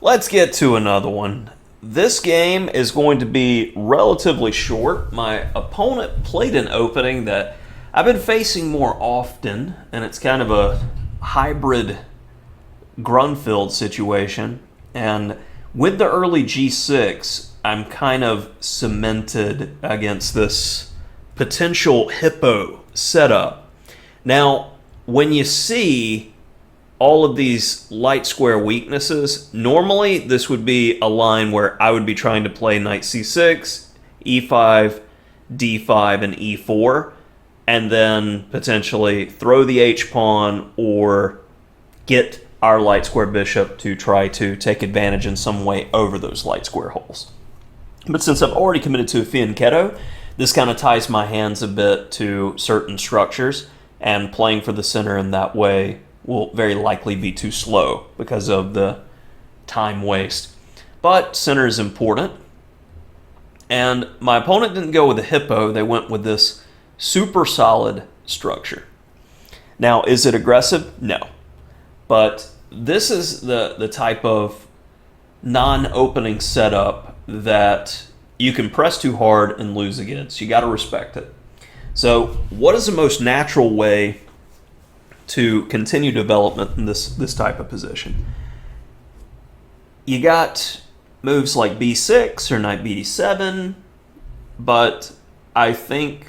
Let's get to another one. This game is going to be relatively short. My opponent played an opening that I've been facing more often, and it's kind of a hybrid Grunfeld situation. And with the early G6, I'm kind of cemented against this potential hippo setup. Now, when you see all of these light square weaknesses, normally this would be a line where I would be trying to play knight c6, e5, d5, and e4, and then potentially throw the h-pawn or get our light square bishop to try to take advantage in some way over those light square holes. But since I've already committed to a fianchetto, this kind of ties my hands a bit to certain structures, and playing for the center in that way will very likely be too slow because of the time waste. But center is important. And my opponent didn't go with a hippo, they went with this super solid structure. Now, is it aggressive? No. But this is the type of non-opening setup that you can press too hard and lose against. You got to respect it. So what is the most natural way to continue development in this type of position? You got moves like b6 or knight bd7, but I think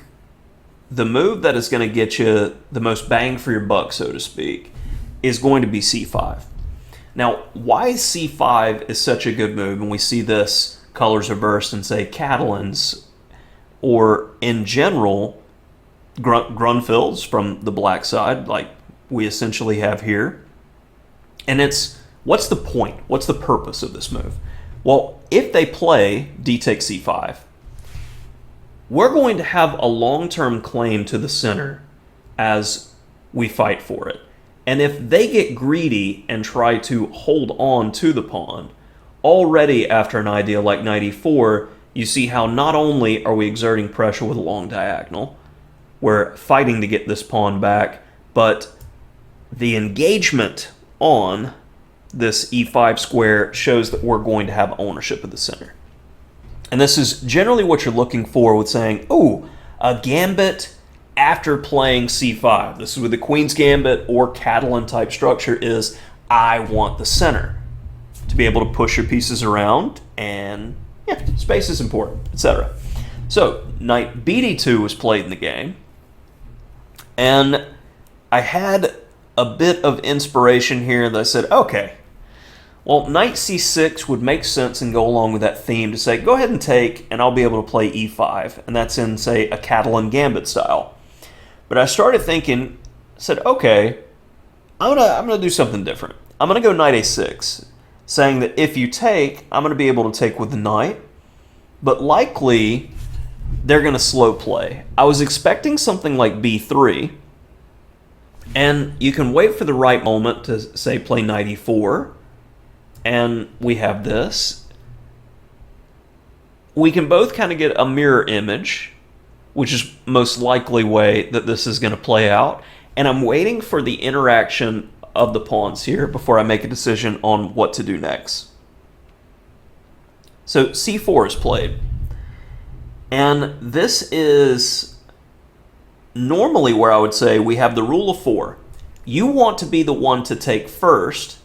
the move that is going to get you the most bang for your buck, so to speak, is going to be c5. Now, why c5 is such a good move, and we see this colors reversed in, say, Catalan's, or in general, Grunfelds from the black side, like we essentially have here. And it's, what's the point? What's the purpose of this move? Well, if they play d takes c5, we're going to have a long-term claim to the center as we fight for it. And if they get greedy and try to hold on to the pawn, already after an idea like knight e4, you see how not only are we exerting pressure with a long diagonal, we're fighting to get this pawn back, but the engagement on this e5 square shows that we're going to have ownership of the center. And this is generally what you're looking for with saying, oh, a gambit after playing c5. This is with the Queen's Gambit or Catalan type structure is, I want the center to be able to push your pieces around, and yeah, space is important, etc. So knight bd2 was played in the game, and I had a bit of inspiration here that I said, okay, well, knight c6 would make sense and go along with that theme to say, go ahead and take, and I'll be able to play e5, and that's in, say, a Catalan Gambit style. But I started thinking, I said, okay, I'm gonna do something different. I'm gonna go knight a6, saying that if you take, I'm gonna be able to take with the knight, but likely they're gonna slow play. I was expecting something like b3, and you can wait for the right moment to, say, play knight e4, and we have this. We can both kind of get a mirror image, which is most likely way that this is going to play out. And I'm waiting for the interaction of the pawns here before I make a decision on what to do next. So c4 is played. And this is normally where I would say we have the rule of 4. You want to be the one to take first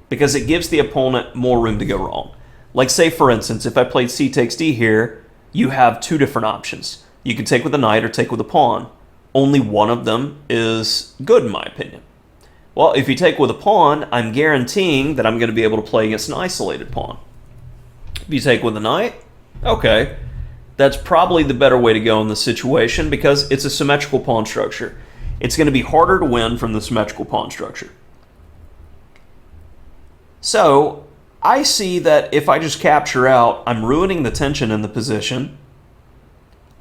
because it gives the opponent more room to go wrong. Like, say, for instance, if I played c takes d here, you have two different options. You can take with a knight or take with a pawn. Only one of them is good, in my opinion. Well, if you take with a pawn, I'm guaranteeing that I'm going to be able to play against an isolated pawn. If you take with a knight, okay, that's probably the better way to go in this situation because it's a symmetrical pawn structure. It's going to be harder to win from the symmetrical pawn structure. So I see that if I just capture out, I'm ruining the tension in the position.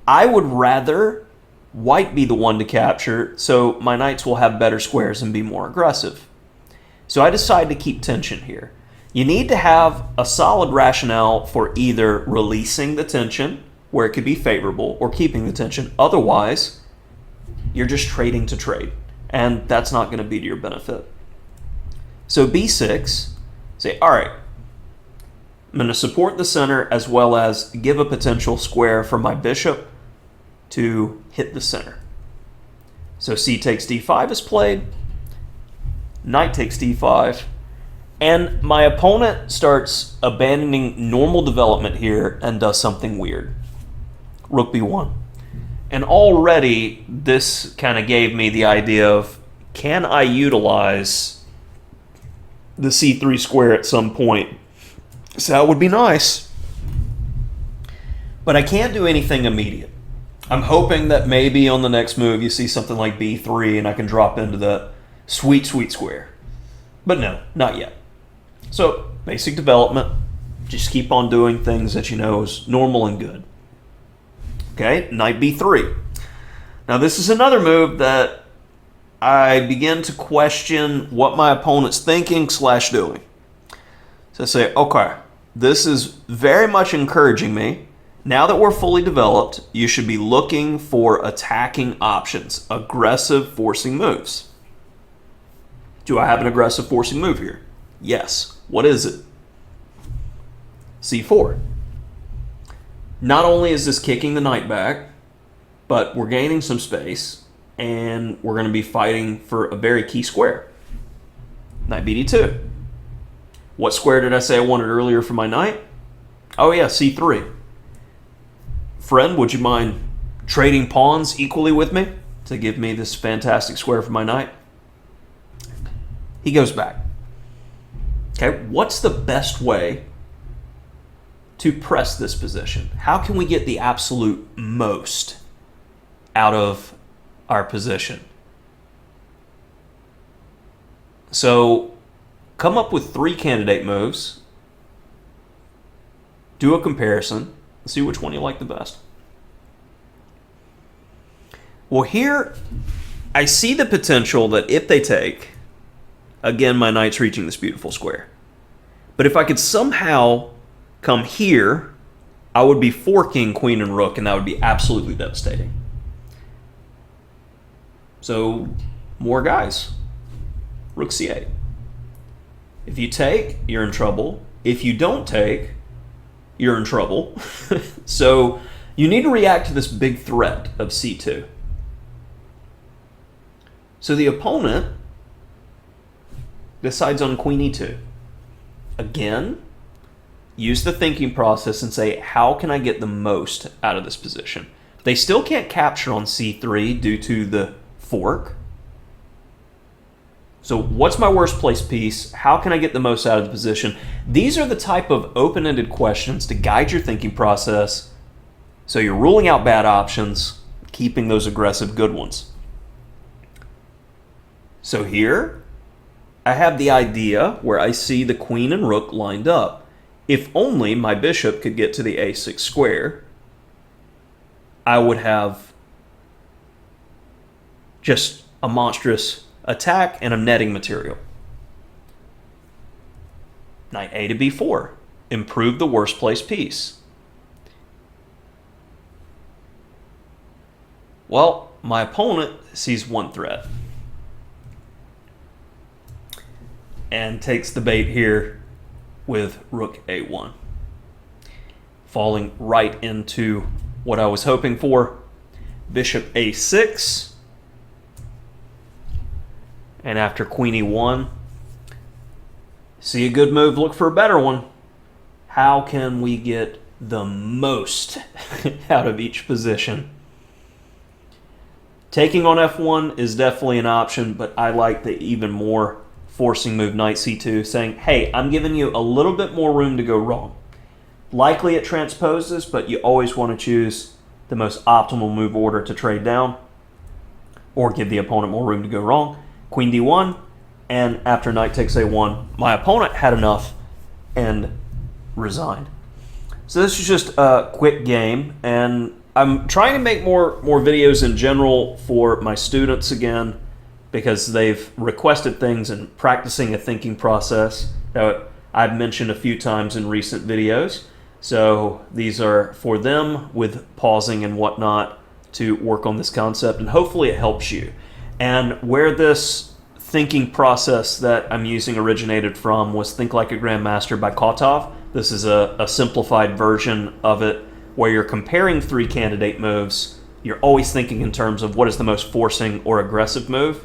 I would rather white be the one to capture so my knights will have better squares and be more aggressive. So I decide to keep tension here. You need to have a solid rationale for either releasing the tension, where it could be favorable, or keeping the tension. Otherwise, you're just trading to trade, and that's not going to be to your benefit. So b6, say, all right, I'm going to support the center as well as give a potential square for my bishop to hit the center. So c takes d5 is played, knight takes d5, and my opponent starts abandoning normal development here and does something weird. Rook b1. And already this kind of gave me the idea of, can I utilize the c3 square at some point? So that would be nice. But I can't do anything immediate. I'm hoping that maybe on the next move you see something like b3 and I can drop into the sweet, sweet square. But no, not yet. So, basic development. Just keep on doing things that you know is normal and good. Okay, knight b3. Now this is another move that I begin to question what my opponent's thinking / doing. So I say, okay, this is very much encouraging me. Now that we're fully developed, you should be looking for attacking options, aggressive forcing moves. Do I have an aggressive forcing move here? Yes. What is it? c4. Not only is this kicking the knight back, but we're gaining some space, and we're going to be fighting for a very key square. Knight bd2. What square did I say I wanted earlier for my knight? Oh yeah, c3. Friend, would you mind trading pawns equally with me to give me this fantastic square for my knight? He goes back. Okay, what's the best way to press this position? How can we get the absolute most out of our position? So come up with 3 candidate moves, do a comparison, and see which one you like the best. Well, here I see the potential that if they take, again, my knight's reaching this beautiful square. But if I could somehow come here, I would be forking queen and rook, and that would be absolutely devastating. So, more guys. Rook c8. If you take, you're in trouble. If you don't take, you're in trouble. So, you need to react to this big threat of c2. So the opponent decides on queen e2. Again, use the thinking process and say, how can I get the most out of this position? They still can't capture on c3 due to the fork. So what's my worst place piece? How can I get the most out of the position? These are the type of open-ended questions to guide your thinking process, so you're ruling out bad options, keeping those aggressive good ones. So here, I have the idea where I see the queen and rook lined up. If only my bishop could get to the a6 square, I would have just a monstrous attack and a netting material. Knight a to b4. Improve the worst place piece. Well, my opponent sees one threat and takes the bait here with rook a1, falling right into what I was hoping for. Bishop a6, and after queen e1, see a good move, look for a better one. How can we get the most out of each position? Taking on f1 is definitely an option, but I like the even more forcing move knight c2, saying, hey, I'm giving you a little bit more room to go wrong. Likely it transposes, but you always want to choose the most optimal move order to trade down or give the opponent more room to go wrong. Queen d1, and after knight takes a1, my opponent had enough and resigned. So this is just a quick game, and I'm trying to make more videos in general for my students again, because they've requested things and practicing a thinking process that I've mentioned a few times in recent videos. So these are for them with pausing and whatnot to work on this concept, and hopefully it helps you. And where this thinking process that I'm using originated from was Think Like a Grandmaster by Kotov. This is a simplified version of it where you're comparing three candidate moves. You're always thinking in terms of what is the most forcing or aggressive move.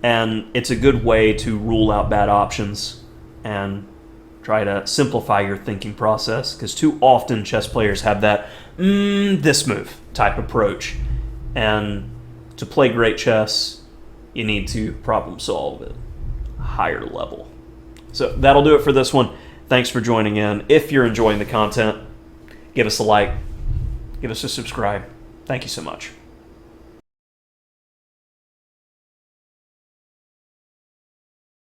And it's a good way to rule out bad options and try to simplify your thinking process, because too often chess players have that this move type approach. And to play great chess, you need to problem solve at a higher level. So that'll do it for this one. Thanks for joining in. If you're enjoying the content, give us a like, give us a subscribe. Thank you so much.